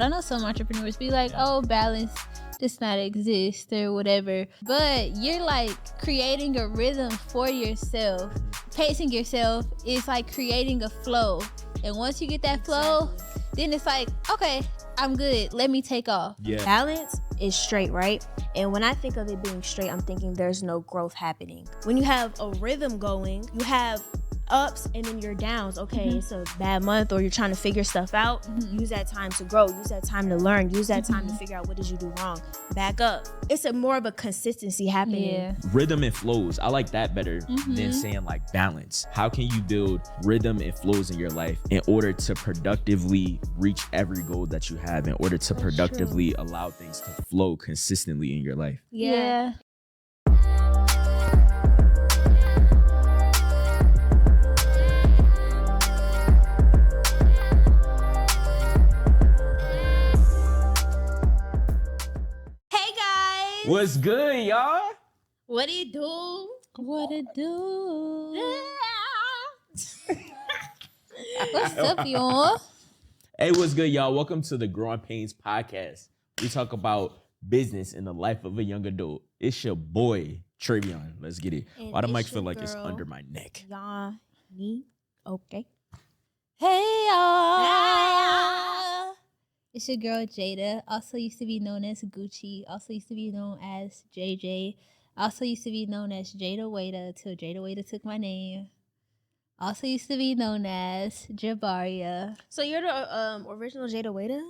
I know some entrepreneurs be like, oh, balance does not exist or whatever. But you're like creating a rhythm for yourself. Pacing yourself is like creating a flow. And once you get that flow, then it's like, okay, I'm good. Let me take off. Yeah. Balance is straight, right? And when I think of it being straight, I'm thinking there's no growth happening. When you have a rhythm going, you have ups and then your downs. Okay, it's a bad month or you're trying to figure stuff out. Use that time to grow. Use that time to learn. Use that time to figure out what did you do wrong. Back up. It's a more of a consistency happening. Yeah. Rhythm and flows. I like that better than saying like balance. How can you build rhythm and flows in your life in order to productively reach every goal that you have, in order to productively allow things to flow consistently in your life? Yeah. What's good, y'all? What do you do? What it do? What's up, y'all? Hey, what's good, y'all? Welcome to the Growing Painz podcast. We talk about business in the life of a young adult. It's your boy, Tre'Vion. Let's get it. And Why the it's mic feel your like it's girl, under my neck? Y'all, me, okay. Hey, y'all. It's your girl, Jada. Also used to be known as Gucci. Also used to be known as JJ. Also used to be known as Jada Waiter till Jada Waiter took my name. Also used to be known as Jabaria. So you're the original Jada Waiter?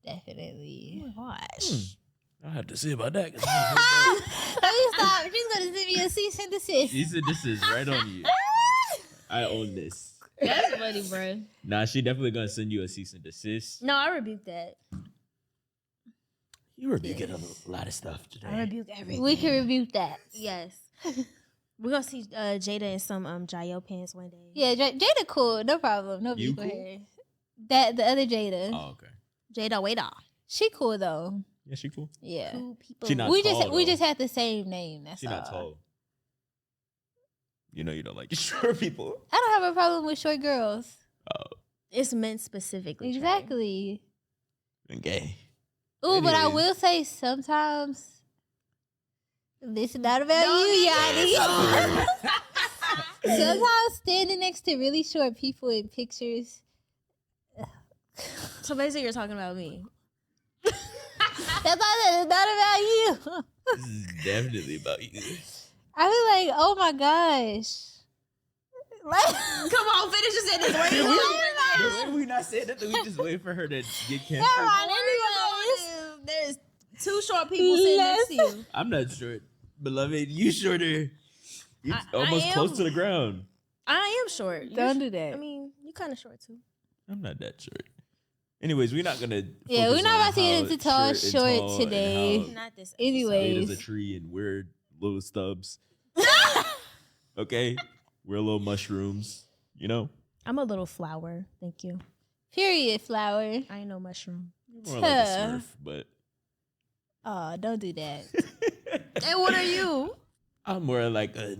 Definitely. Oh my gosh. I have to see about that. Let me stop. She's going to send me a cease and desist. She said this is right on you. I own this. That's funny, bro. Nah, she definitely gonna send you a cease and desist. No, I rebuke that. You rebuking a lot of stuff today. I rebuke everything. We can rebuke that. Yes. We're gonna see Jada in some Jayo pants one day. Yeah, Jada cool. No problem. No You beef with cool? her. That the other Jada. Oh, okay. Jada Waiter. She cool though. Yeah, she cool. Yeah. Cool people. She not we tall, we though. just had the same name. That's She all. not tall. You know you don't like short people. I don't have a problem with short girls. It's meant specifically. Trey. Exactly. Okay. Ooh, but I Anyways. will say sometimes this is not about Don't you, get Yanni. Sometimes standing next to really short people in pictures. So basically, you're talking about me. That's not about you. This is definitely about you. I be like, oh my gosh. Like, Come on, finish your sentence. Where Did you we, going? did we not say nothing? We just wait for her to get canceled. Come on, anyways. There's two short people sitting next to you. I'm not short, beloved. You shorter. You I almost am. close to the ground. I am short. Don't do that. I mean, you kind of short too. I'm not that short. Anyways, we're not gonna. Yeah, we're focus not on about to get how into tall, and short tall and today. how Not this. Anyway. straight as a tree and weird little stubs. Okay, we're little mushrooms. You know, I'm a little flower. Thank you. Period, flower. I ain't no mushroom. more like a Smurf, but Oh, don't do that. And what are you? I'm more like a.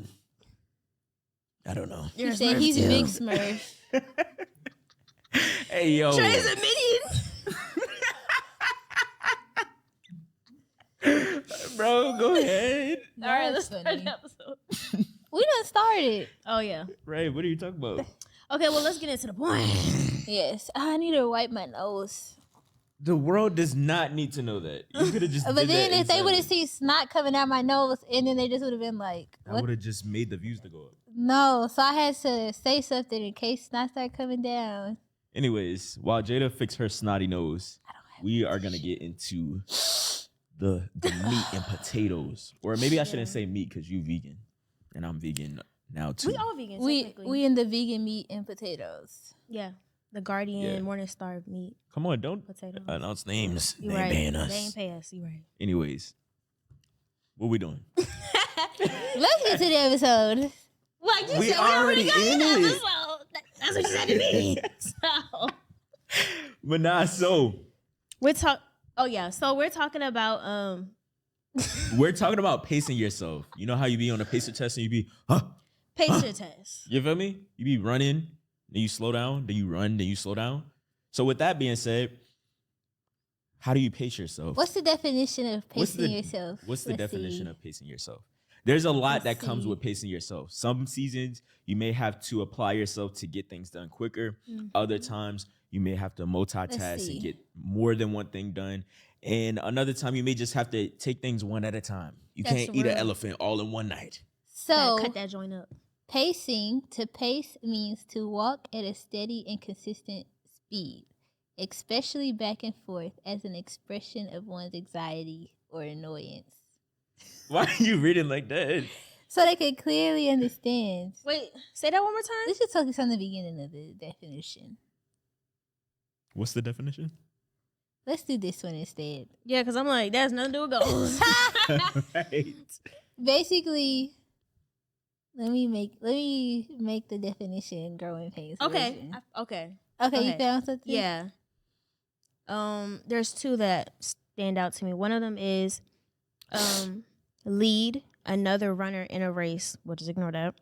I don't know. You said he's a big Smurf. Hey yo. Trey's a minion. Bro, go ahead. All right, That's let's start funny. the episode. We done started. Oh yeah. Ray, what are you talking about? Okay, well let's get into the point. Yes. I need to wipe my nose. The world does not need to know that. You could have just. But did then that if they in would have silence. seen snot coming out my nose, and then they just would have been like, That what? would have just made the views to go up. No. So I had to say something in case snot started coming down. Anyways, while Jada fixed her snotty nose, we are gonna get into the meat and potatoes, or maybe I shouldn't say meat because you vegan and I'm vegan now too. We all vegan. We technically. in the vegan meat and potatoes. Yeah. The Guardian, Yeah. Morningstar meat, Come on, don't potatoes. announce names. You They right. ban They us. ain't pay us. You right. Anyways, what we doing? Let's get to the episode. Like you We said, already got in the it. episode. That's what you said to me. So But nah, so we're talking about we're talking about pacing yourself. You know how you be on a pacer test and you be, pace your test. you feel me? You be running, then you slow down, then you run, then you slow down. So with that being said, How do you pace yourself? What's the definition of pacing yourself? What's the Let's definition see. of pacing yourself? There's a lot Let's that comes see. with pacing yourself. Some seasons you may have to apply yourself to get things done quicker. Other times you may have to multitask see. and get more than one thing done. And another time you may just have to take things one at a time. You That's can't eat an real. elephant all in one night. So cut that joint up. pacing, to pace means to walk at a steady and consistent speed, especially back and forth as an expression of one's anxiety or annoyance. Why are you reading like that? So they can clearly understand. Wait, say that one more time. Let's just focus on the beginning of the definition. What's the definition? Let's do this one instead. Yeah, because I'm like, that's nothing to do with goals. Right. Basically, let me make the definition growing pains. Okay. version. Okay. Okay, you ahead. found something? Yeah. There's two that stand out to me. One of them is lead another runner in a race, we'll just ignore that,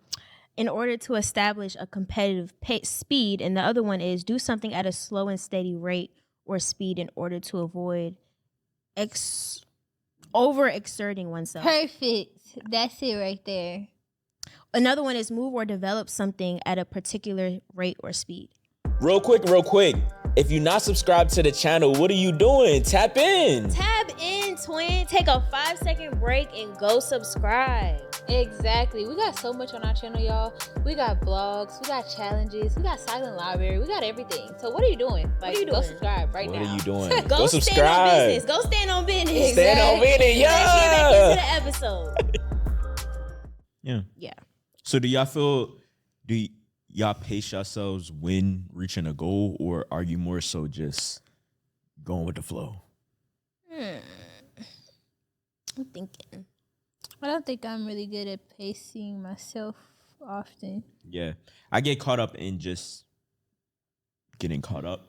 in order to establish a competitive speed. And the other one is do something at a slow and steady rate or speed in order to avoid overexerting oneself. Perfect. That's it right there. Another one is move or develop something at a particular rate or speed. Real quick. If you're not subscribed to the channel, what are you doing? Tap in. Tap in, twin. Take a 5-second break and go subscribe. Exactly. We got so much on our channel, y'all. We got blogs, we got challenges, we got silent library, we got everything. So what are you doing? Like, go subscribe right now. What are you doing? Go subscribe. stand on business. Go stand on business. Stand on business, Let's get back yeah. into the episode. Yeah. So do y'all feel, y'all pace yourselves when reaching a goal, or are you more so just going with the flow? I'm thinking. I don't think I'm really good at pacing myself often. Yeah. I get caught up in just getting caught up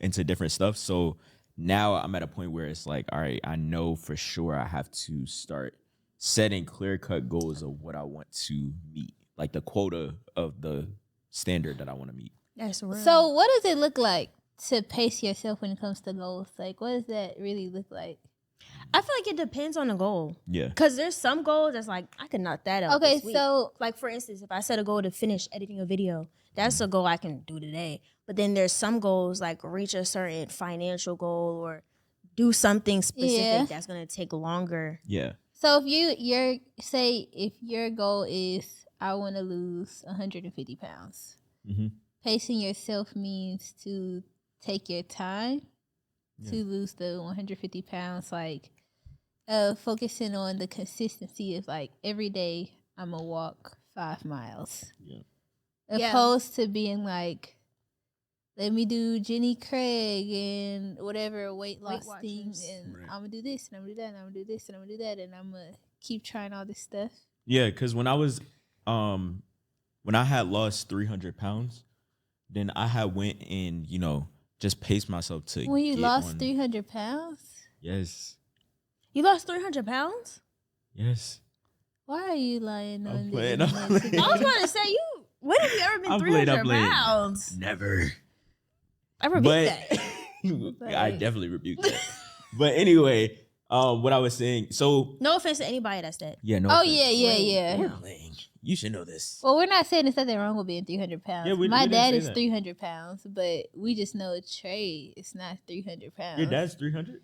into different stuff. So now I'm at a point where it's like, all right, I know for sure I have to start setting clear-cut goals of what I want to meet, like the quota of the standard that I want to meet. That's real. So what does it look like to pace yourself when it comes to goals? Like, what does that really look like? I feel like it depends on the goal. Yeah. Because there's some goals that's like, I can knock that out. Okay, this week. so Like, for instance, if I set a goal to finish editing a video, that's a goal I can do today. But then there's some goals like reach a certain financial goal or do something specific that's going to take longer. Yeah. So if your goal is I want to lose 150 pounds, pacing yourself means to take your time to lose the 150 pounds, like focusing on the consistency of like every day I'm gonna walk 5 miles. Opposed to being like, let me do Jenny Craig and whatever weight loss thing, and I'm gonna do this and I'm gonna do that and I'm gonna do this and I'm gonna do that and I'm gonna keep trying all this stuff. Yeah, because when I was when I had lost 300 pounds, then I had went and, just paced myself to When you get lost on. 300 pounds? Yes. You lost 300 pounds? Yes. Why are you lying on the playing, internet I'm playing. today? I was about to say, when have you ever been I'm 300 playing. pounds? Never. I rebuke that. I definitely rebuked that. But anyway, what I was saying, so No offense to anybody that's that. yeah, no. Oh, offense. yeah. We're playing. You should know this. Well, we're not saying there's nothing wrong with being 300 pounds. Yeah, we My didn't dad say is that. 300 pounds, but we just know Trey is not 300 pounds. Your dad's 300?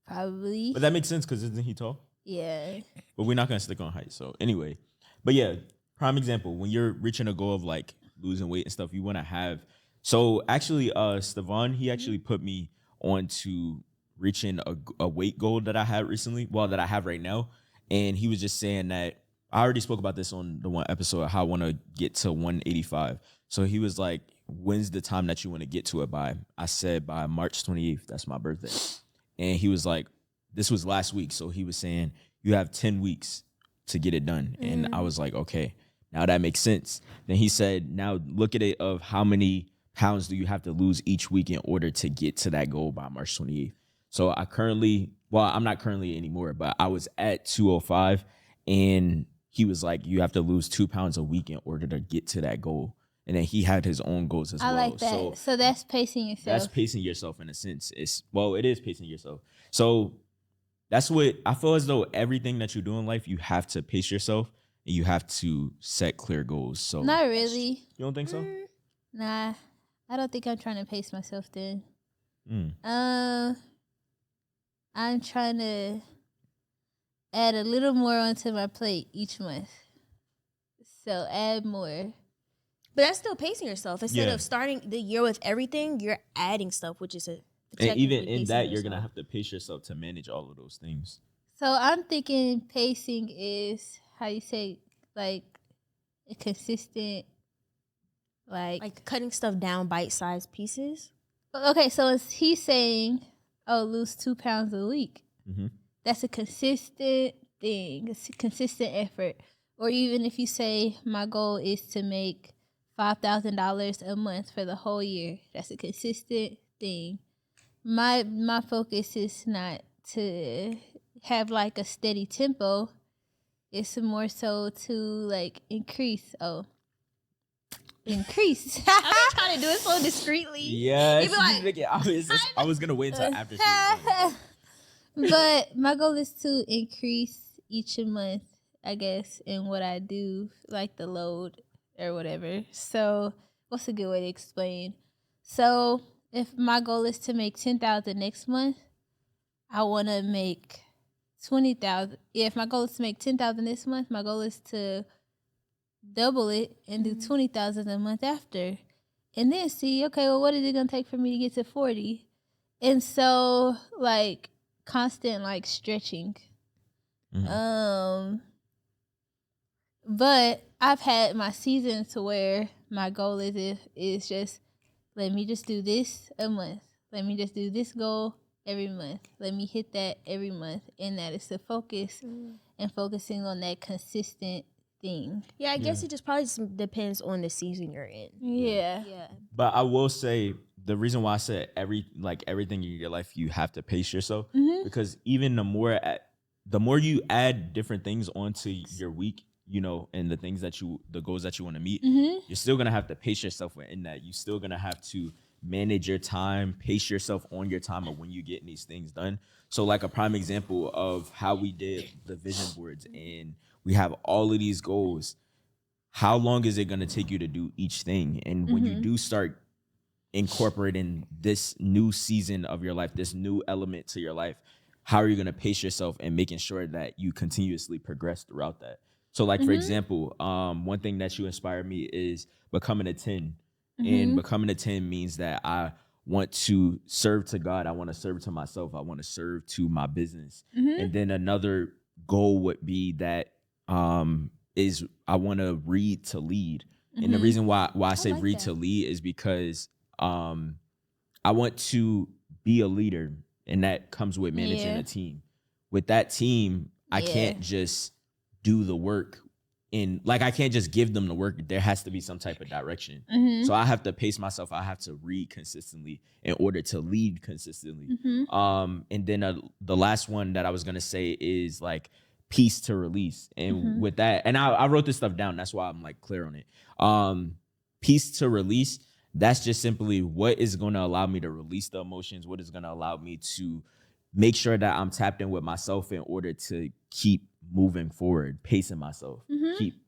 Probably. But that makes sense because isn't he tall? Yeah. But we're not going to stick on height. So anyway, but yeah, prime example, when you're reaching a goal of like losing weight and stuff, you want to have, so actually Tre'Vion, he actually put me on to reaching a weight goal that I had recently, that I have right now. And he was just saying that, I already spoke about this on the one episode, how I want to get to 185. So he was like, when's the time that you want to get to it by? I said by March 28th, that's my birthday. And he was like, this was last week. So he was saying, you have 10 weeks to get it done. And I was like, okay, now that makes sense. Then he said, now look at it of how many pounds do you have to lose each week in order to get to that goal by March 28th. So I'm not currently anymore, but I was at 205 and he was like, you have to lose 2 pounds a week in order to get to that goal. and then he had his own goals as I well. like that. So that's pacing yourself. That's pacing yourself in a sense. It is pacing yourself. So that's what I feel, as though everything that you do in life, you have to pace yourself and you have to set clear goals. So not really. You don't think so? Nah, I don't think I'm trying to pace myself then. I'm trying to add a little more onto my plate each month. So add more. But that's still pacing yourself. Instead of starting the year with everything, you're adding stuff, which is and even in that, you're gonna have to pace yourself to manage all of those things. So I'm thinking pacing is how you say, like, a consistent, like cutting stuff down bite-sized pieces. Okay, so he's saying, oh, lose 2 pounds a week. Mm-hmm. That's a consistent thing, it's a consistent effort. Or even if you say my goal is to make $5,000 a month for the whole year, that's a consistent thing. My focus is not to have like a steady tempo. It's more so to like increase. Increase. I'm trying to do it so discreetly. Yeah, I was gonna wait until after. But my goal is to increase each month, I guess, in what I do, like the load or whatever. So, what's a good way to explain? So, if my goal is to make $10,000 next month, I want to make $20,000. If my goal is to make $10,000 this month, my goal is to double it and do $20,000 a month after, and then see, okay, well, what is it gonna take for me to get to 40? And so, like, constant like stretching. But I've had my seasons to where my goal is just, let me just do this a month. Let me just do this goal every month. Let me hit that every month, and that is the focus and focusing on that consistent thing. Yeah, I guess it just probably depends on the season you're in. Yeah. But I will say, the reason why I said everything in your life, you have to pace yourself, because even the more you add different things onto your week, and the goals that you want to meet, you're still gonna have to pace yourself within that. You're still gonna have to manage your time, pace yourself on your time of when you get these things done. So, like, a prime example of how we did the vision boards, and we have all of these goals. How long is it gonna take you to do each thing? And when you do start incorporating this new season of your life, this new element to your life, how are you going to pace yourself and making sure that you continuously progress throughout that? So, like, for example, one thing that you inspired me is becoming a 10. And becoming a 10 means that I want to serve to God. I want to serve to myself. I want to serve to my business. And then another goal would be that is I want to read to lead. And the reason why I say read to lead is because I want to be a leader, and that comes with managing a team. With that team, I can't just do the work I can't just give them the work. There has to be some type of direction. So I have to pace myself. I have to read consistently in order to lead consistently. And then the last one that I was gonna say is like peace to release. And with that, and I wrote this stuff down. That's why I'm like clear on it. Peace to release. That's just simply what is going to allow me to release the emotions, what is going to allow me to make sure that I'm tapped in with myself in order to keep moving forward, pacing myself,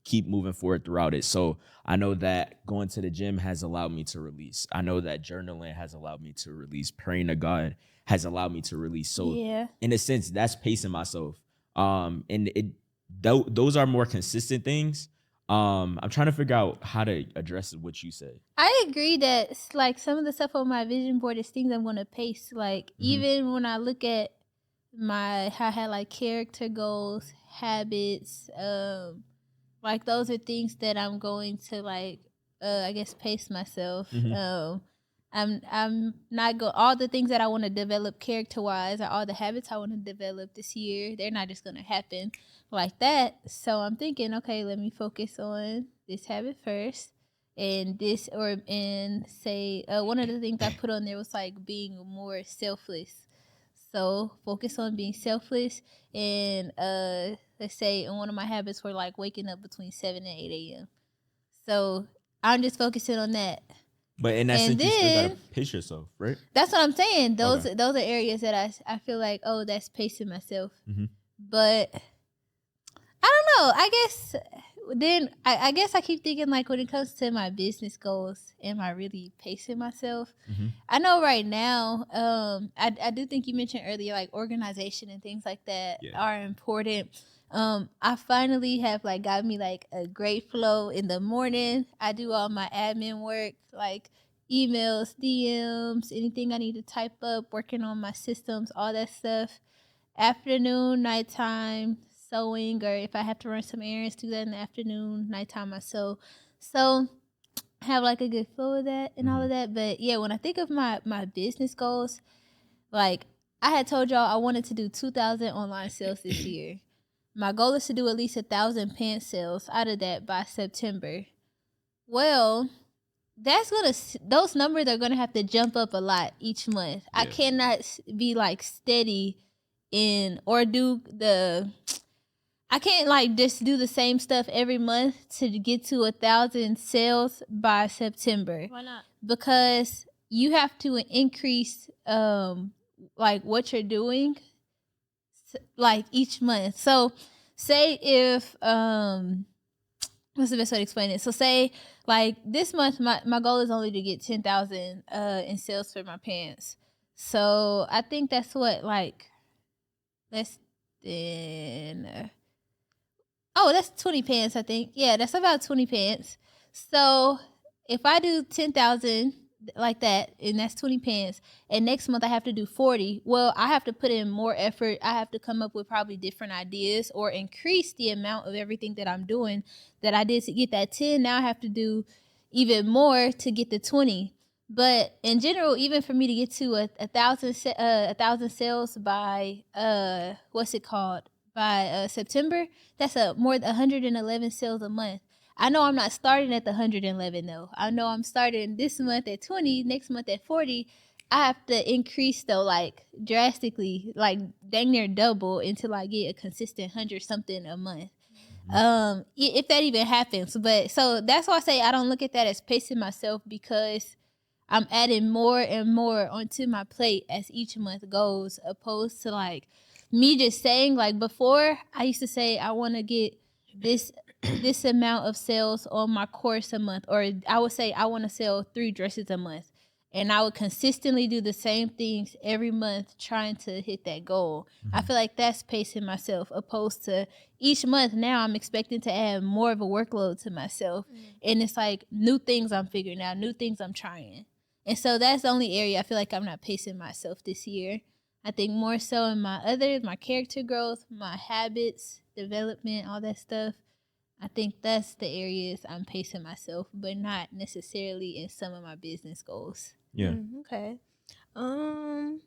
keep moving forward throughout it. So I know that going to the gym has allowed me to release. I know that journaling has allowed me to release. Praying to God has allowed me to release. So in a sense, that's pacing myself. And those are more consistent things. I'm trying to figure out how to address what you said. I agree that like some of the stuff on my vision board is things I'm gonna pace. Like even when I look at I had like character goals, habits, like those are things that I'm going to like I guess pace myself. I'm not all the things that I want to develop character wise, or all the habits I want to develop this year, they're not just gonna happen like that. So I'm thinking, okay, let me focus on this habit first, and say one of the things I put on there was like being more selfless. So focus on being selfless, and let's say one of my habits were like waking up between 7 and 8 a.m. So I'm just focusing on that. But in that And sense, you still then- gotta pace yourself, right? That's what I'm saying. Those Okay. those are areas that I feel like, oh, that's pacing myself. Mhm. But I don't know. I guess then I guess I keep thinking, like, when it comes to my business goals, am I really pacing myself? Mhm. I know right now, I do think you mentioned earlier, like, organization and things like that Yeah. are important. I finally have, like, got me, like, a great flow in the morning. I do all my admin work, like emails, DMs, anything I need to type up, working on my systems, all that stuff. Afternoon, nighttime, sewing, or if I have to run some errands, do that in the afternoon. Nighttime, I sew. So have like a good flow of that and all of that. But yeah, when I think of my business goals, like I had told y'all I wanted to do 2,000 online sales this year. My goal is to do at least 1,000 pants sales out of that by September. Well, those numbers are gonna have to jump up a lot each month. I Yeah. cannot be like steady in or do the. I can't like just do the same stuff every month to get to 1,000 sales by September. Why not? Because you have to increase like what you're doing like each month. So say if what's the best way to explain it? So say like this month my goal is only to get 10,000 in sales for my pants. So I think that's what like less than that's 20 pants, I think. Yeah, that's about 20 pants. So if I do 10,000 like that, and that's 20 pants, and next month I have to do 40, well, I have to put in more effort. I have to come up with probably different ideas or increase the amount of everything that I'm doing that I did to get that 10. Now I have to do even more to get the 20. But in general, even for me to get to a thousand sales by what's it called? By September, that's more than 111 sales a month. I know I'm not starting at the 111 though. I know I'm starting this month at 20, next month at 40. I have to increase though, like drastically, like dang near double until I get a consistent 100 something a month. If that even happens. But so that's why I say I don't look at that as pacing myself, because I'm adding more and more onto my plate as each month goes, opposed to like me just saying, like before I used to say I want to get this amount of sales on my course a month, or I would say I want to sell 3 dresses a month, and I would consistently do the same things every month trying to hit that goal. I feel like that's pacing myself, opposed to each month now I'm expecting to add more of a workload to myself, and it's like new things I'm figuring out, new things I'm trying. And so that's the only area I feel like I'm not pacing myself this year. I think more so in my character growth, my habits, development, all that stuff. I think that's the areas I'm pacing myself, but not necessarily in some of my business goals. Yeah. Okay. I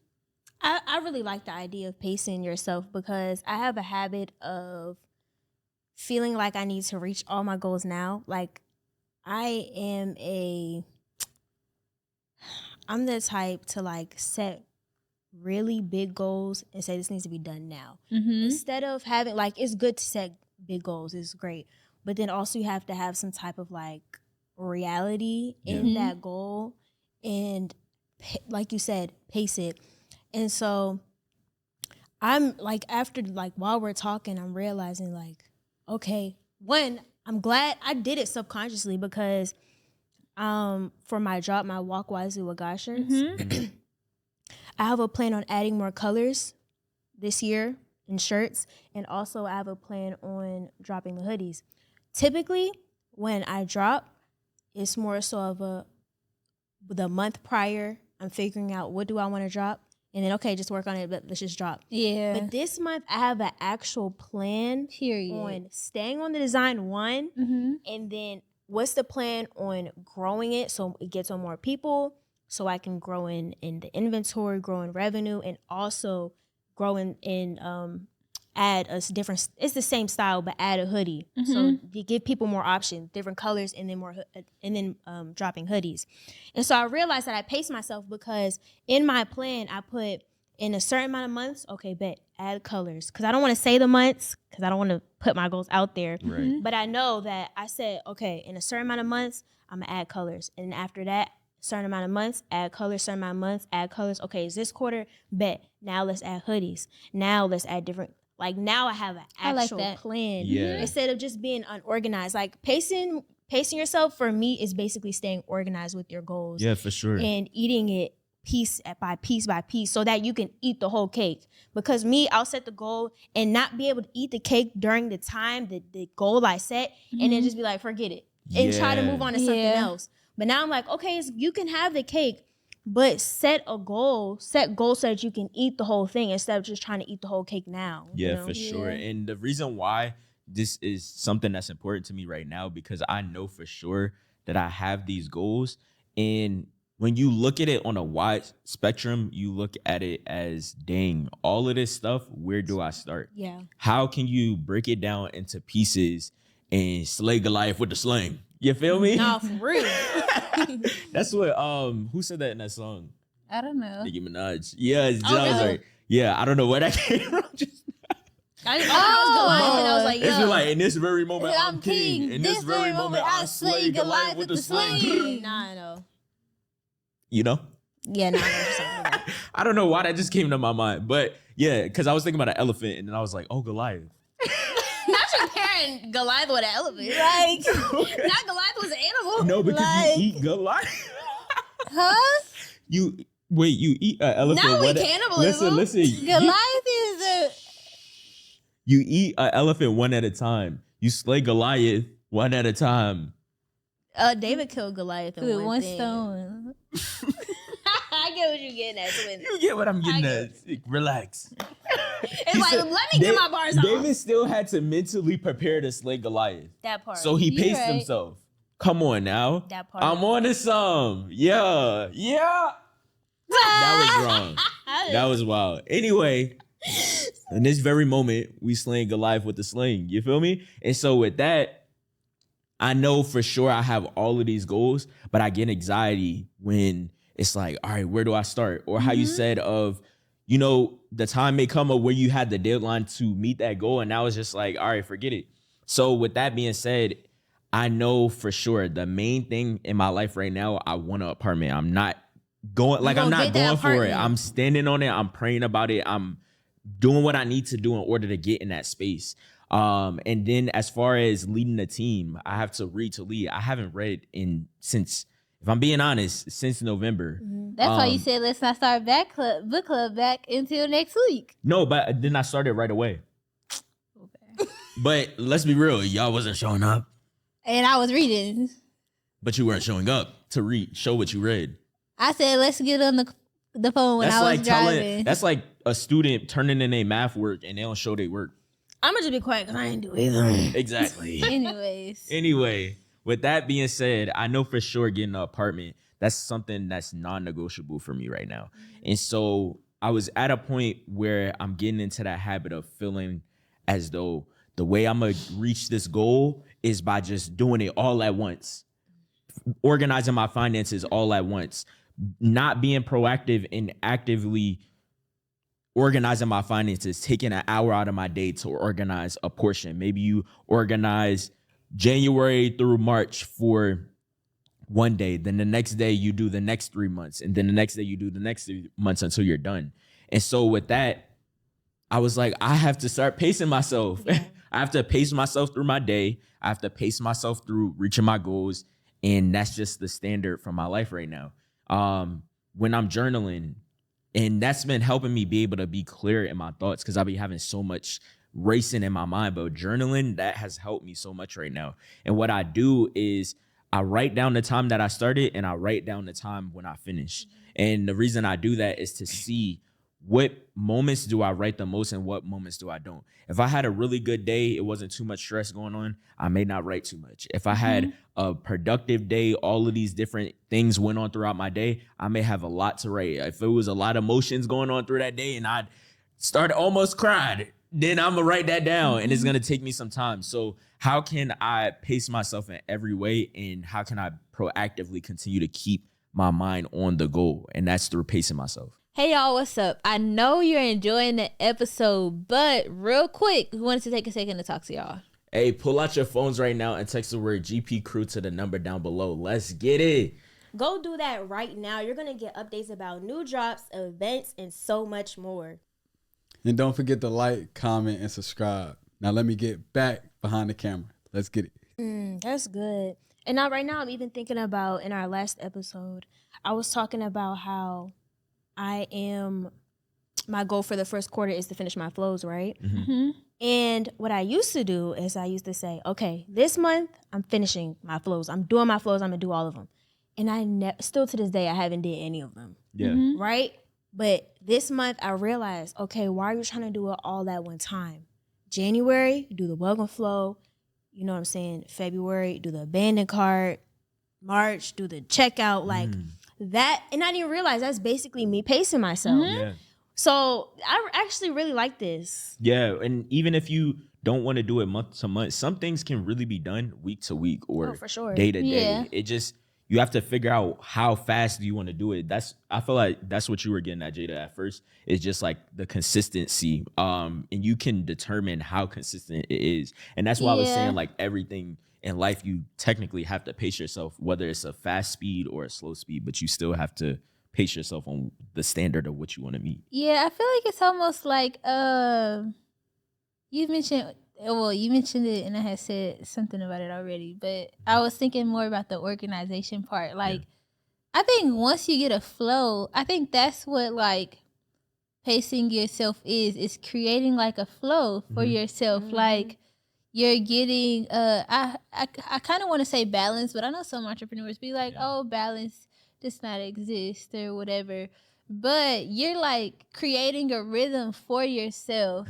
really like the idea of pacing yourself, because I have a habit of feeling like I need to reach all my goals now. Like I'm the type to like set really big goals and say this needs to be done now. Mm-hmm. Instead of having like, it's good to set big goals, it's great, but then also you have to have some type of like reality in that goal, and like you said, pace it. And so I'm like, after like while we're talking, I'm realizing like, okay, one, I'm glad I did it subconsciously, because for my drop, my Walk Wisely with God shirts, I have a plan on adding more colors this year in shirts, and also I have a plan on dropping the hoodies. Typically, when I drop, it's more so of the month prior, I'm figuring out what do I want to drop, and then okay, just work on it, but let's just drop. Yeah. But this month, I have an actual plan Period. on staying on the design one, Mm-hmm. and then what's the plan on growing it so it gets on more people, so I can grow in the inventory, grow in revenue, and also grow in add a different, it's the same style, but add a hoodie. So you give people more options, different colors, and then dropping hoodies. And so I realized that I paced myself, because in my plan, I put in a certain amount of months, okay, bet add colors, because I don't want to say the months, because I don't want to put my goals out there. Right. But I know that I said, okay, in a certain amount of months, I'm going to add colors. And after that, certain amount of months, add colors, certain amount of months, add colors. Okay, is this quarter? Bet. Now let's add hoodies. Now let's add different, like now I have an actual plan. Yeah. Instead of just being unorganized. Like pacing yourself for me is basically staying organized with your goals. Yeah, for sure. And eating it piece by piece so that you can eat the whole cake. Because me, I'll set the goal and not be able to eat the cake during the time, the goal I set, and then just be like, forget it. And try to move on to something else. But now I'm like, okay, you can have the cake, but set goals so that you can eat the whole thing instead of just trying to eat the whole cake now. Yeah, you know? for sure. And the reason why this is something that's important to me right now, because I know for sure that I have these goals. And when you look at it on a wide spectrum, you look at it as, dang, all of this stuff, where do I start? Yeah. How can you break it down into pieces and slay Goliath with the sling? You feel me? Nah, for real. That's what who said that in that song? I don't know. Nicki Minaj. Yeah, that was really? like, yeah, I don't know where that came from. Just I didn't know it was Goliath, and I was like, it's yo. like, in this very moment, I'm king. king. In this very moment, I slay Goliath with the sling. Nah, I know. You know? Yeah, nah, I know what you're talking about. I don't know why that just came to my mind. But yeah, because I was thinking about an elephant, and then I was like, oh, Goliath. Not comparing Goliath with an elephant. Like, not Goliath was an animal. No, because Like- you eat Goliath. Huh? You eat an elephant. Now we cannibalism. Listen. Goliath is a. You eat an elephant one at a time. You slay Goliath one at a time. David killed Goliath in With one thing. stone. I get what you're getting at, twin. You get what I'm getting at. Relax. It's like, let me get my bars off. David still had to mentally prepare to slay Goliath. That part. So he You're paced right. himself. Come on now. That part. I'm on to some. Yeah. That was wrong. That was wild. Anyway, in this very moment, we slaying Goliath with the sling. You feel me? And so with that, I know for sure I have all of these goals, but I get anxiety when it's like, all right, where do I start? Or how you said of, you know, the time may come up where you had the deadline to meet that goal, and now it's just like, all right, forget it. So with that being said, I know for sure the main thing in my life right now, I want an apartment. I'm not going, like, I'm not going for it. I'm standing on it. I'm praying about it. I'm doing what I need to do in order to get in that space. And then as far as leading a team, I have to read to lead. I haven't read since, if I'm being honest, since November. That's why you said let's not start book club back until next week. No, but then I started right away. Okay. But let's be real, y'all wasn't showing up. And I was reading. But you weren't showing up to show what you read. I said let's get on the phone when I was driving. That's like a student turning in their math work and they don't show their work. I'm gonna just be quiet because I ain't do either. Exactly. Anyways. Anyway, with that being said, I know for sure getting an apartment, that's something that's non-negotiable for me right now. And so I was at a point where I'm getting into that habit of feeling as though the way I'm going to reach this goal is by just doing it all at once, organizing my finances all at once, not being proactive and actively organizing my finances, taking an hour out of my day to organize a portion. Maybe you organize January through March for one day, then the next day you do the next 3 months, and then the next day you do the next 3 months until you're done. And so with that, I was like, I have to start pacing myself. Yeah. I have to pace myself through my day. I have to pace myself through reaching my goals. And that's just the standard for my life right now. When I'm journaling, and that's been helping me be able to be clear in my thoughts because I'll be having so much racing in my mind. But journaling, that has helped me so much right now. And what I do is I write down the time that I started and I write down the time when I finish. And the reason I do that is to see what moments do I write the most and what moments do I don't. If I had a really good day, it wasn't too much stress going on, I may not write too much. If I had a productive day, all of these different things went on throughout my day, I may have a lot to write. If it was a lot of emotions going on through that day and I started almost cried, then I'm gonna write that down and it's gonna take me some time. So how can I pace myself in every way, and how can I proactively continue to keep my mind on the goal? And that's through pacing myself. Hey y'all, what's up? I know you're enjoying the episode, but real quick, we wanted to take a second to talk to y'all. Hey, pull out your phones right now and text the word GPCREW to the number down below. Let's get it. Go do that right now. You're going to get updates about new drops, events, and so much more. And don't forget to like, comment, and subscribe. Now let me get back behind the camera. Let's get it. That's good. And now right now I'm even thinking about in our last episode, I was talking about how my goal for the first quarter is to finish my flows, right? Mm-hmm. And what I used to do is I used to say, okay, this month I'm finishing my flows. I'm doing my flows. I'm going to do all of them. And still to this day, I haven't did any of them. Yeah. Mm-hmm. Right? But this month I realized, okay, why are you trying to do it all at one time? January, do the welcome flow. You know what I'm saying? February, do the abandoned cart. March, do the checkout. Like that. And I didn't realize that's basically me pacing myself. Mm-hmm. Yeah. So I actually really like this. Yeah. And even if you don't want to do it month to month, some things can really be done week to week or For sure. day to day. Yeah. It just, you have to figure out how fast do you want to do it. I feel like that's what you were getting at, Jada, at first. It's just like the consistency. And you can determine how consistent it is. And that's why I was saying like everything in life, you technically have to pace yourself, whether it's a fast speed or a slow speed, but you still have to pace yourself on the standard of what you want to meet. Yeah, I feel like it's almost like you mentioned it and I had said something about it already, but I was thinking more about the organization part. Like I think once you get a flow, I think that's what like pacing yourself is creating like a flow for yourself. Like you're getting I kind of want to say balance, but I know some entrepreneurs be like, oh, balance does not exist or whatever. But you're like creating a rhythm for yourself.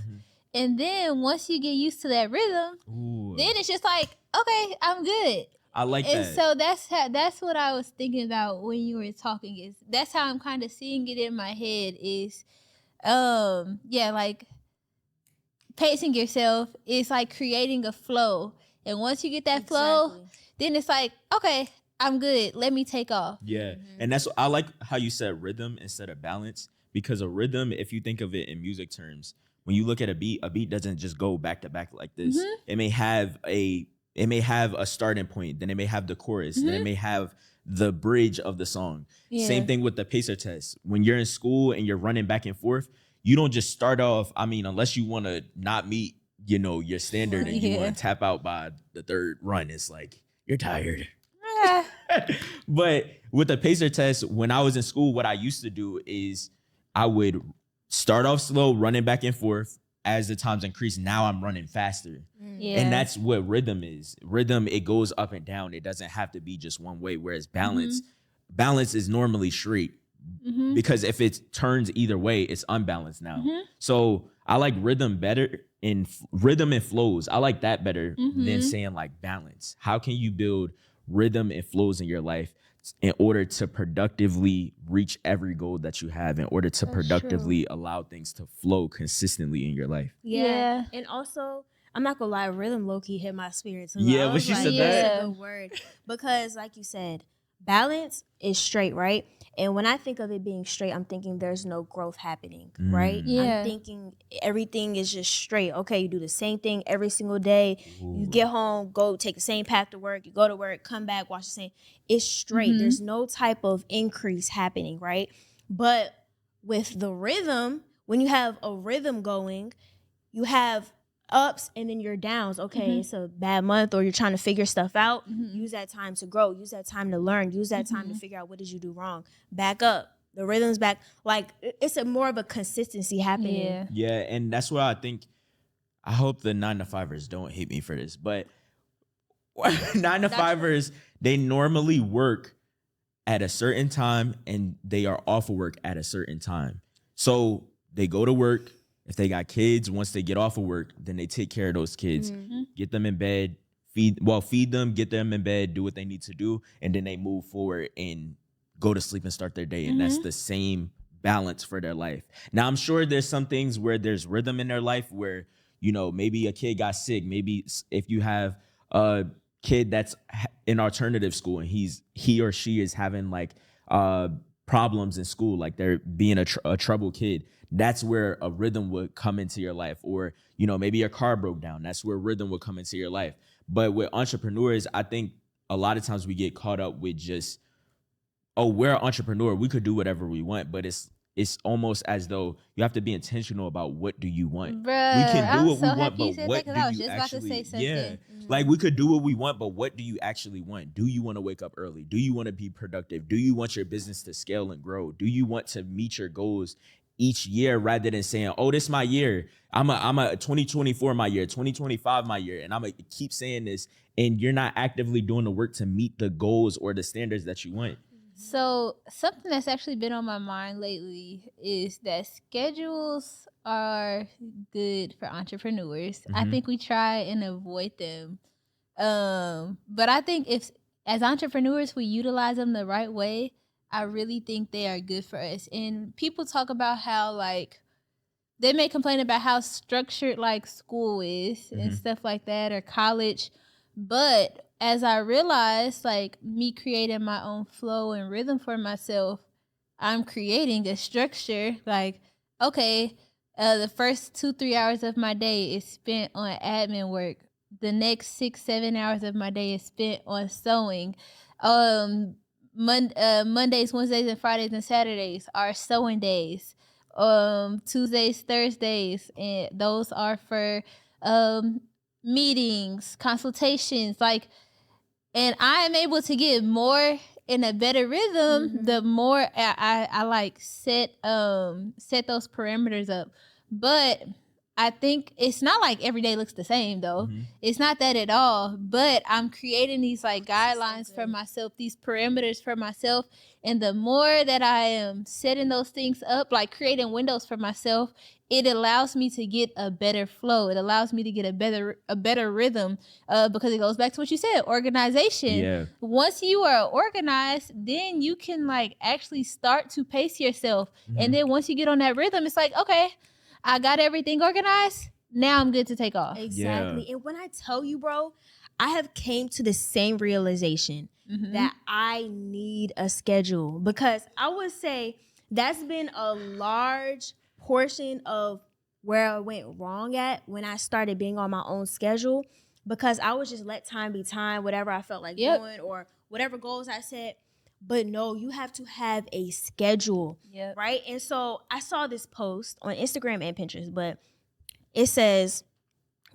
And then once you get used to that rhythm, then it's just like, okay, I'm good. I like And that. so that's what I was thinking about when you were talking. Is that's how I'm kind of seeing it in my head. Is like pacing yourself is like creating a flow. And once you get that flow, then it's like, okay, I'm good. Let me take off. Yeah. And that's, I like how you said rhythm instead of balance, because a rhythm, if you think of it in music terms, when you look at a beat doesn't just go back to back like this. It may have a starting point, then it may have the chorus, then it may have the bridge of the song. Same thing with the pacer test. When you're in school and you're running back and forth, you don't just start off, I mean, unless you want to not meet, your standard and you want to tap out by the third run, it's like, you're tired. But with the pacer test, when I was in school, what I used to do is I would start off slow, running back and forth. As the times increase, now I'm running faster. And that's what rhythm is. Rhythm, it goes up and down. It doesn't have to be just one way. Whereas balance is normally straight. Because if it turns either way, it's unbalanced now. So I like rhythm better in rhythm and flows. I like that better than saying like balance. How can you build rhythm and flows in your life in order to productively reach every goal that you have, in order to productively allow things to flow consistently in your life? Yeah. And also, I'm not gonna lie, rhythm low-key hit my spirit. So Yeah, I but was you like, said that's that. a good word. Because like you said, balance is straight, right? And when I think of it being straight, I'm thinking there's no growth happening, right? Yeah. I'm thinking everything is just straight. Okay, you do the same thing every single day. You get home, go take the same path to work. You go to work, come back, watch the same. It's straight. There's no type of increase happening, right? But with the rhythm, when you have a rhythm going, you have ups and then your downs. Okay, it's a bad month or you're trying to figure stuff out. Use that time to grow. Use that time to learn. Use that time to figure out what did you do wrong. Back up. The rhythm's back. Like it's more of a consistency happening. Yeah. And that's why I think, I hope the 9-to-5ers don't hate me for this, but 9-to-5ers, they normally work at a certain time and they are off of work at a certain time. So they go to work. If they got kids, once they get off of work, then they take care of those kids, get them in bed, feed them, get them in bed, do what they need to do, and then they move forward and go to sleep and start their day. And that's the same balance for their life. Now, I'm sure there's some things where there's rhythm in their life where, maybe a kid got sick. Maybe if you have a kid that's in alternative school and he or she is having like problems in school, like they're being a troubled kid, that's where a rhythm would come into your life. Or, you know, maybe your car broke down. That's where rhythm would come into your life. But with entrepreneurs, I think a lot of times we get caught up with just, oh, we're an entrepreneur, we could do whatever we want. But it's almost as though you have to be intentional about what do you want. Bruh, We can do I'm what we so want, happy you but said what that, 'cause do I was you just about to actually? say something. Yeah, like we could do what we want, but what do you actually want? Do you want to wake up early? Do you want to be productive? Do you want your business to scale and grow? Do you want to meet your goals each year rather than saying, oh, this is my year. I'm a 2024 my year, 2025 my year, and I'm gonna keep saying this, and you're not actively doing the work to meet the goals or the standards that you want. So something that's actually been on my mind lately is that schedules are good for entrepreneurs. I Mhm. think we try and avoid them. But I think if as entrepreneurs we utilize them the right way, I really think they are good for us. And people talk about how like they may complain about how structured like school is and Mhm. stuff like that or college, but as I realized, like me creating my own flow and rhythm for myself, I'm creating a structure. Like, okay, the first 2-3 hours of my day is spent on admin work. The next 6-7 hours of my day is spent on sewing. Mondays, Wednesdays, and Fridays and Saturdays are sewing days. Tuesdays, Thursdays, and those are for um meetings, consultations, like, and I am able to get more in a better rhythm the more I like set those parameters up. But I think it's not like every day looks the same though. Mhm. It's not that at all. But I'm creating these like guidelines for myself, these parameters for myself. And the more that I am setting those things up, like creating windows for myself, it allows me to get a better flow. It allows me to get a better rhythm, because it goes back to what you said, organization. Yeah. Once you are organized, then you can like actually start to pace yourself. And then once you get on that rhythm, it's like, okay, I got everything organized. Now I'm good to take off. Exactly. And when I tell you, bro, I have came to the same realization that I need a schedule, because I would say that's been a large portion of where I went wrong at when I started being on my own schedule, because I would just let time be time, whatever I felt like doing or whatever goals I set. But no, you have to have a schedule, right? And so I saw this post on Instagram and Pinterest, but it says,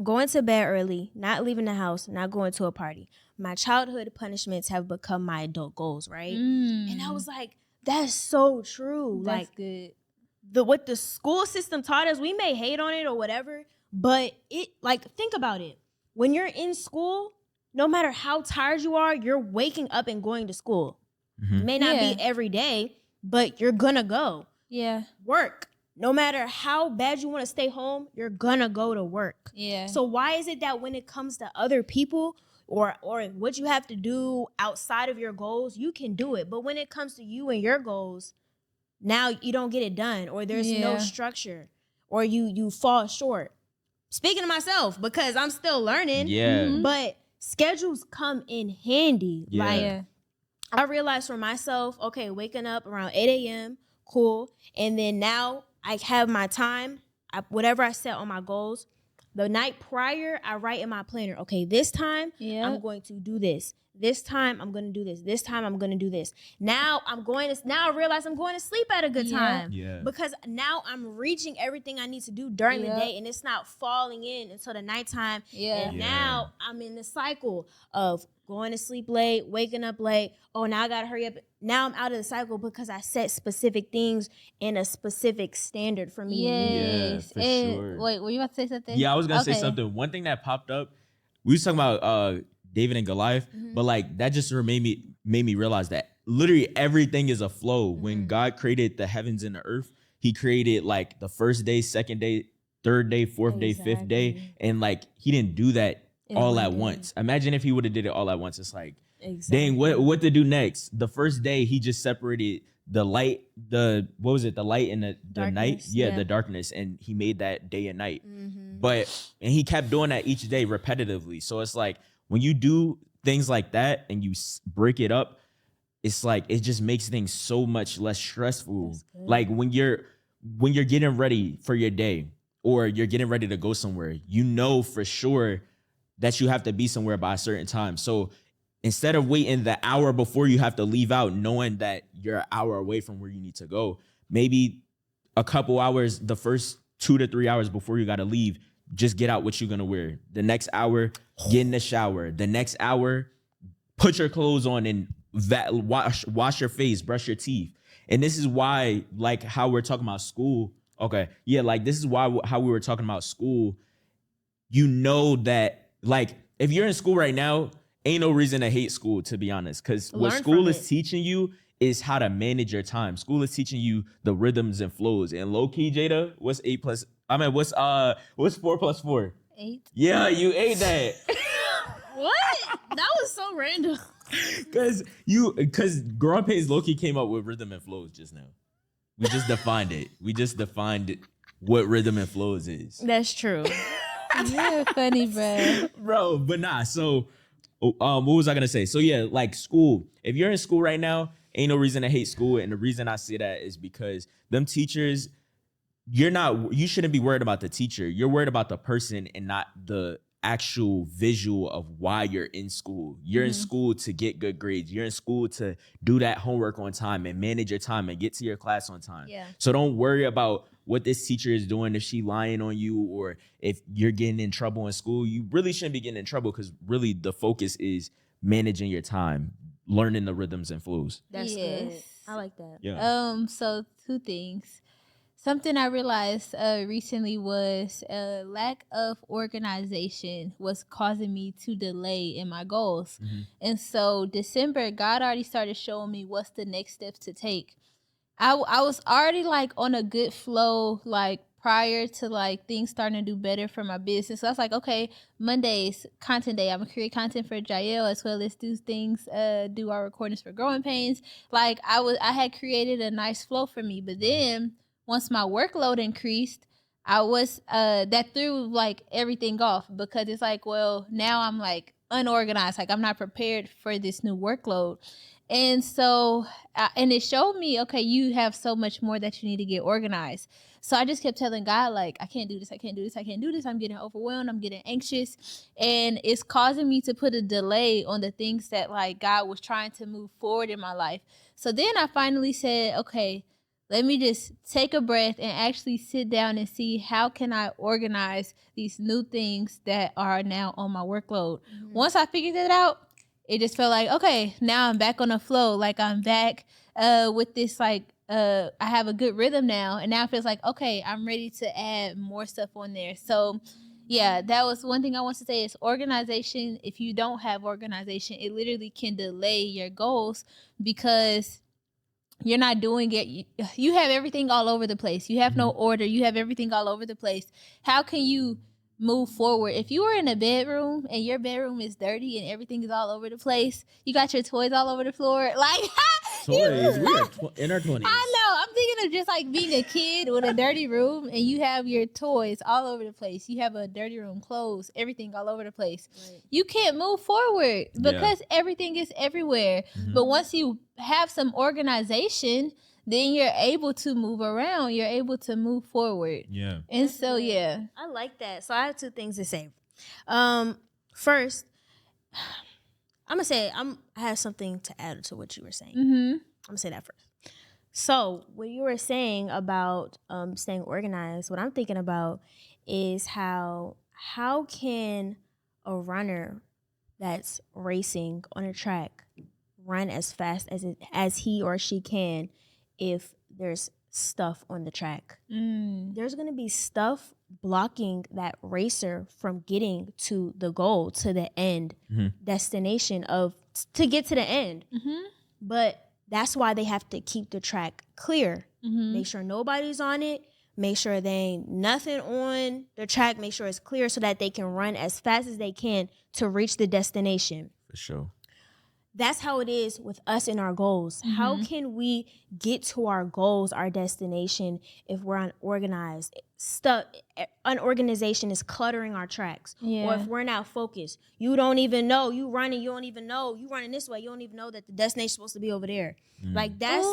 going to bed early, not leaving the house, not going to a party. My childhood punishments have become my adult goals, right? And I was like, that's so true. That's like good. What the school system taught us, we may hate on it or whatever, but it, like, think about it. When you're in school, no matter how tired you are, you're waking up and going to school. It may not be every day, but you're gonna go. Yeah. Work. No matter how bad you want to stay home, you're gonna go to work. Yeah. So why is it that when it comes to other people or what you have to do outside of your goals, you can do it, but when it comes to you and your goals, now you don't get it done, or there's no structure, or you fall short. Speaking to myself, because I'm still learning, but schedules come in handy. Like, I realized for myself, okay, waking up around 8 a.m., cool. And then now I have my time, whatever I set on my goals. The night prior, I write in my planner, okay, this time I'm going to do this. This time I'm going to do this. This time I'm going to do this. Now I realize I'm going to sleep at a good time. Because now I'm reaching everything I need to do during the day, and it's not falling in until the nighttime. And now I'm in the cycle of going to sleep late, waking up late. Oh, now I got to hurry up. Now I'm out of the cycle because I set specific things in a specific standard for me. Yes. For And sure. wait, were you about to say something? Yeah, I was gonna say something. One thing that popped up, we was talking about David and Goliath, but like that just made me realize that literally everything is a flow. When God created the heavens and the earth, he created like the first day, second day, third day, fourth day, fifth day, and like he didn't do that all at once. Imagine if he would have did it all at once. It's like, dang, what to do next? The first day he just separated the light, the light and the night, the darkness, and he made that day and night. And he kept doing that each day repetitively. So it's like when you do things like that and you break it up, it's like it just makes things so much less stressful. Like when you're getting ready for your day or you're getting ready to go somewhere, you know for sure that you have to be somewhere by a certain time. So instead of waiting the hour before you have to leave out, knowing that you're an hour away from where you need to go, maybe a couple hours, the first 2 to 3 hours before you got to leave, just get out what you're going to wear. The next hour, get in the shower. The next hour, put your clothes on and wash your face, brush your teeth. And this is why, like how we're talking about school. Okay. Yeah. Like this is why, how we were talking about school, you know, that like, if you're in school right now, ain't no reason to hate school, to be honest. Cause what school is teaching you is how to manage your time. School is teaching you the rhythms and flows. And low key, Jada, what's 4 plus 4? 8. Yeah, you ate that. What? That was so random. Cause Growing Painz low key came up with rhythm and flows just now. We just defined it. We just defined what rhythm and flows is. That's true. You're funny, bro. But nah. So, what was I gonna say? So yeah, like school. If you're in school right now, ain't no reason to hate school. And the reason I say that is because them teachers, you shouldn't be worried about the teacher. You're worried about the person and not the actual visual of why you're in school. You're in school to get good grades. You're in school to do that homework on time and manage your time and get to your class on time. Yeah. So don't worry about what this teacher is doing, if she lying on you or if you're getting in trouble in school. You really shouldn't be getting in trouble because really the focus is managing your time, learning the rhythms and flows. That's good. I like that. Yeah. So 2 things. Something I realized recently was a lack of organization was causing me to delay in my goals. And so December, God already started showing me what's the next steps to take. I was already like on a good flow, like prior to like things starting to do better for my business. So I was like, okay, Monday's content day. I'm gonna create content for Jael as well as do things, do our recordings for Growing Painz. Like I had created a nice flow for me, but then once my workload increased, I was that threw like everything off because it's like, well, now I'm like unorganized. Like I'm not prepared for this new workload. And so, and it showed me, okay, you have so much more that you need to get organized. So I just kept telling God, like, I can't do this. I can't do this. I can't do this. I'm getting overwhelmed. I'm getting anxious. And it's causing me to put a delay on the things that like God was trying to move forward in my life. So then I finally said, okay, let me just take a breath and actually sit down and see how can I organize these new things that are now on my workload. Once I figured that out, it just felt like, okay, now I'm back on the flow. Like I'm back with this, like, I have a good rhythm now. And now it feels like, okay, I'm ready to add more stuff on there. So yeah, that was one thing I want to say is organization. If you don't have organization, it literally can delay your goals because you're not doing it. You have everything all over the place. You have no order. You have everything all over the place. How can you move forward? If you were in a bedroom and your bedroom is dirty and everything is all over the place, you got your toys all over the floor. Like, toys, we are in our 20s. I know. I'm thinking of just like being a kid with a dirty room and you have your toys all over the place. You have a dirty room, clothes, everything all over the place. Right. You can't move forward because everything is everywhere. But once you have some organization, then you're able to move around. You're able to move forward. Yeah. And so, yeah. I like that. So I have 2 things to say. First, I'm going to say I have something to add to what you were saying. I'm going to say that first. So what you were saying about staying organized, what I'm thinking about is how can a runner that's racing on a track run as fast as he or she can if there's stuff on the track. There's going to be stuff blocking that racer from getting to the goal, to the end destination to get to the end. But that's why they have to keep the track clear. Make sure nobody's on it. Make sure there ain't nothing on the track. Make sure it's clear so that they can run as fast as they can to reach the destination. For sure. that's how it is with us and our goals. How can we get to our goals, our destination, if we're unorganized? Unorganization is cluttering our tracks. Or if we're not focused, you don't even know. You running, you don't even know. You running this way, you don't even know that the destination's supposed to be over there. Like that's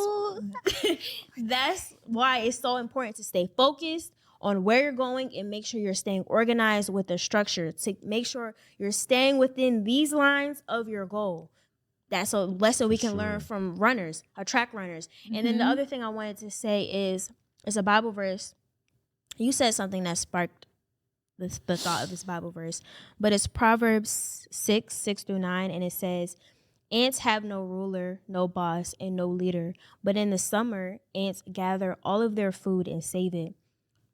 that's why it's so important to stay focused on where you're going and make sure you're staying organized with a structure to make sure you're staying within these lines of your goal. That's a lesson we can learn from runners, track runners. And then the other thing I wanted to say is a Bible verse. You said something that sparked the thought of this Bible verse, but it's Proverbs 6:6-9, and it says, ants have no ruler, no boss, and no leader, but in the summer, ants gather all of their food and save it.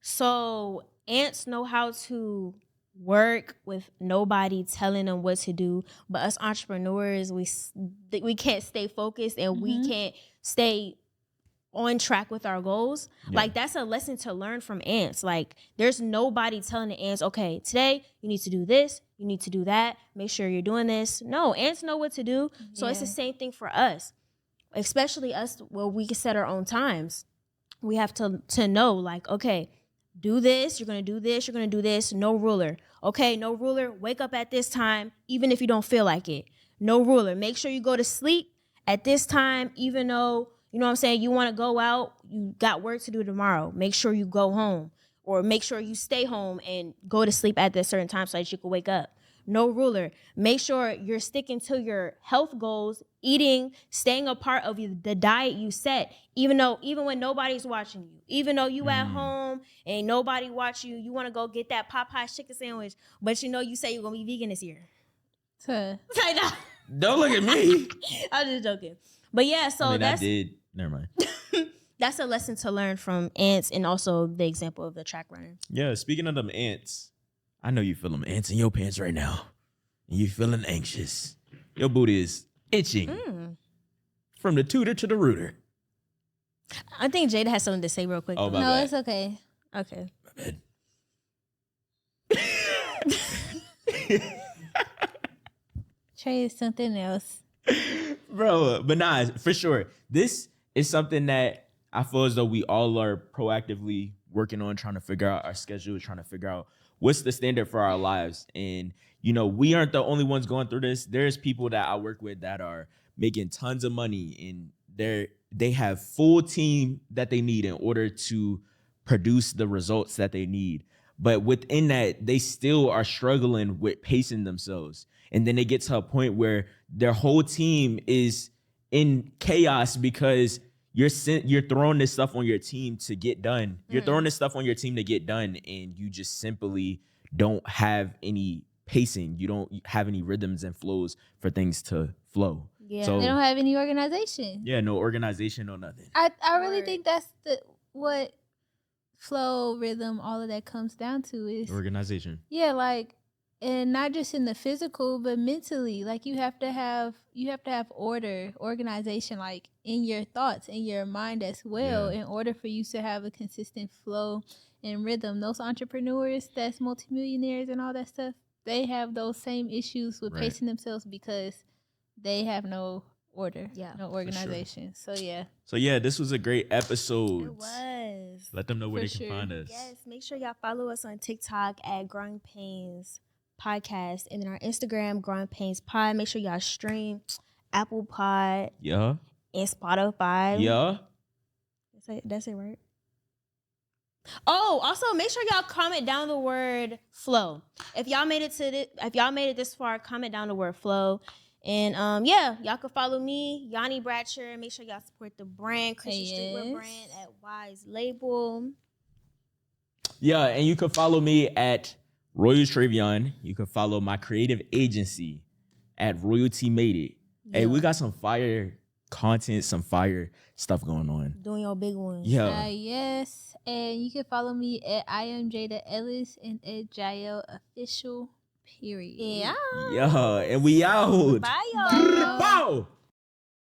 So ants know how to work with nobody telling them what to do, but us entrepreneurs, we can't stay focused and we can't stay on track with our goals. Like that's a lesson to learn from ants. Like there's nobody telling the ants, okay, today you need to do this, you need to do that, make sure you're doing this. No, ants know what to do. So it's the same thing for us, especially us where we can set our own times. We have to know, like, okay, do this, you're gonna do this, you're gonna do this. No ruler. Okay, no ruler, wake up at this time, even if you don't feel like it. No ruler. Make sure you go to sleep at this time, even though, you know what I'm saying, you wanna go out, you got work to do tomorrow. Make sure you go home. Or make sure you stay home and go to sleep at this certain time so that you can wake up. No ruler. Make sure you're sticking to your health goals, eating, staying a part of the diet you set, even when nobody's watching you, even though you at home and nobody watching you, you want to go get that Popeye's chicken sandwich, but you say you're going to be vegan this year. Don't look at me. I'm just joking. But yeah, so I did. Never mind. That's a lesson to learn from ants and also the example of the track runner. Yeah, speaking of them ants, I know you feel them ants in your pants right now. And you feeling anxious. Your booty is itching. From the tutor to the rooter. I think Jada has something to say real quick. Oh, my No, bad. it's okay. Okay. My bad. Trey is something else. Bro, but nah, for sure. This is something that I feel as though we all are proactively working on, trying to figure out our schedule, trying to figure out what's the standard for our lives. And, we aren't the only ones going through this. There's people that I work with that are making tons of money, and they have full team that they need in order to produce the results that they need. But within that, they still are struggling with pacing themselves. And then they get to a point where their whole team is in chaos because you're throwing this stuff on your team to get done. You're throwing this stuff on your team to get done, and you just simply don't have any pacing. You don't have any rhythms and flows for things to flow. Yeah. So They don't have any organization. yeah, no organization, no nothing. I really think that's what flow, rhythm, all of that comes down to is Organization. yeah, like, and not just in the physical, but mentally. Like you have to have order, organization, like in your thoughts, in your mind as well, in order for you to have a consistent flow and rhythm. Those entrepreneurs that's multimillionaires and all that stuff, they have those same issues with pacing themselves because they have no order, no organization. Sure. So this was a great episode. It was. Let them know where For they can sure. find us. Yes, make sure y'all follow us on TikTok at Growing Painz Podcast, and then our Instagram, Growing Painz Pod. Make sure y'all stream Apple Pod Yeah. and Spotify. Yeah. That's it, right? Oh, also make sure y'all comment down the word flow. If y'all made it this far, comment down the word flow. And y'all can follow me, Yanni Bratcher. Make sure y'all support the brand, Christian Streetwear brand at Wise Label. Yeah, and you can follow me at Royal Tre'Vion. You can follow my creative agency at Royalty Made It. Yeah. Hey, we got some fire content, some fire stuff going on. Doing your big ones. Yeah. yes. And you can follow me at I am Jada Ellis and at Jael Official. Period. Yeah. Yeah, and we out. Bye, y'all. Bye.